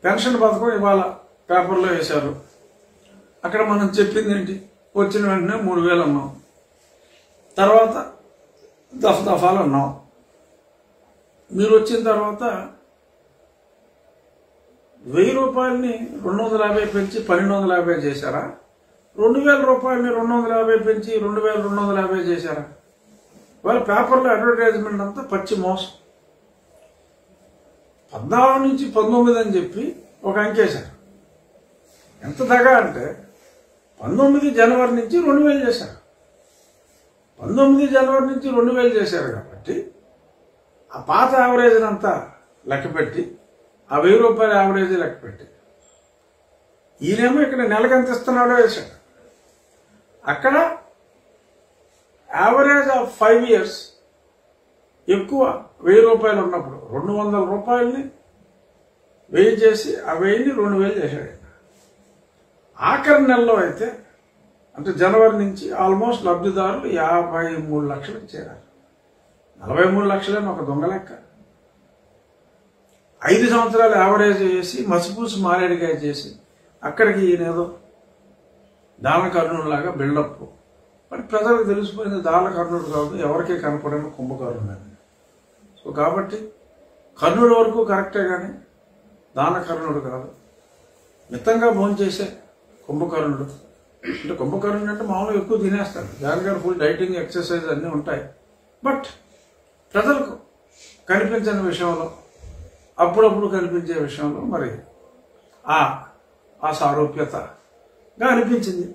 Pension పథకం ఇవాళ పేపర్లో వేశారు. అక్కడ మనం చెప్పింది ఏంటి? వచ్చిన వెంటనే 3,000 అన్నాం, తర్వాత దఫాలు అన్నాం. మీరు వచ్చిన తర్వాత 1,000 రూపాయలని 250 పెంచి 1,250 చేశారా? 2,000 రూపాయలని 250 పెంచి 2,250 చేశారా? వాళ్ళ పేపర్లో అడ్వర్టైజ్మెంట్ అంతా పచ్చి మోసం. 14 నుంచి 19 అని చెప్పి ఒక అంకేశారు. ఎంత దగా అంటే 19 జనవరి నుంచి 2,000 చేశారు. 19 జనవరి నుంచి 2,000 చేశారు కాబట్టి ఆ పాత యావరేజ్ అంతా లెక్కపెట్టి ఆ 1,000 రూపాయల యావరేజ్ లెక్కపెట్టి ఈయనేమో ఇక్కడ నెలకు ఎంత ఇస్తున్నాడో వేశాడు. అక్కడ యావరేజ్ ఆఫ్ 5 years ఎక్కువ 1,000 రూపాయలు ఉన్నప్పుడు 200 రూపాయలని 1,000 చేసి ఆ 1,000ని 2,000 చేశాడు. ఆఖరి నెలలో అయితే అంటే జనవరి నుంచి ఆల్మోస్ట్ లబ్ధిదారులు 53 లక్షలకు చేరారు. 43 లక్షలని ఒక దొంగ లెక్క. 5 సంవత్సరాలు యావరేజ్ చేసి మసిపూసి మారేడుగా చేసి అక్కడికి ఈయనేదో దానకర్ణుడిలాగా బిల్డప్. మరి ప్రజలకు తెలిసిపోయింది దానకర్ణుడు కాదు, ఎవరికీ కనపడిన కుంభకర్ణుడు అని. సో కాబట్టి కర్ణుడి వరకు కరెక్టే కానీ దానకర్ణుడు కాదు. మితంగా భోంచేసే కుంభకర్ణుడు. అంటే కుంభకర్ణుడు అంటే మామూలుగా ఎక్కువ తినేస్తాడు. జగన్ గారు ఫుల్ డైటింగ్ ఎక్సర్సైజ్ అన్నీ ఉంటాయి. బట్ ప్రజలకు కనిపించని విషయంలో అప్పుడప్పుడు కనిపించే విషయంలో మరి ఆ సారూప్యతగా అనిపించింది.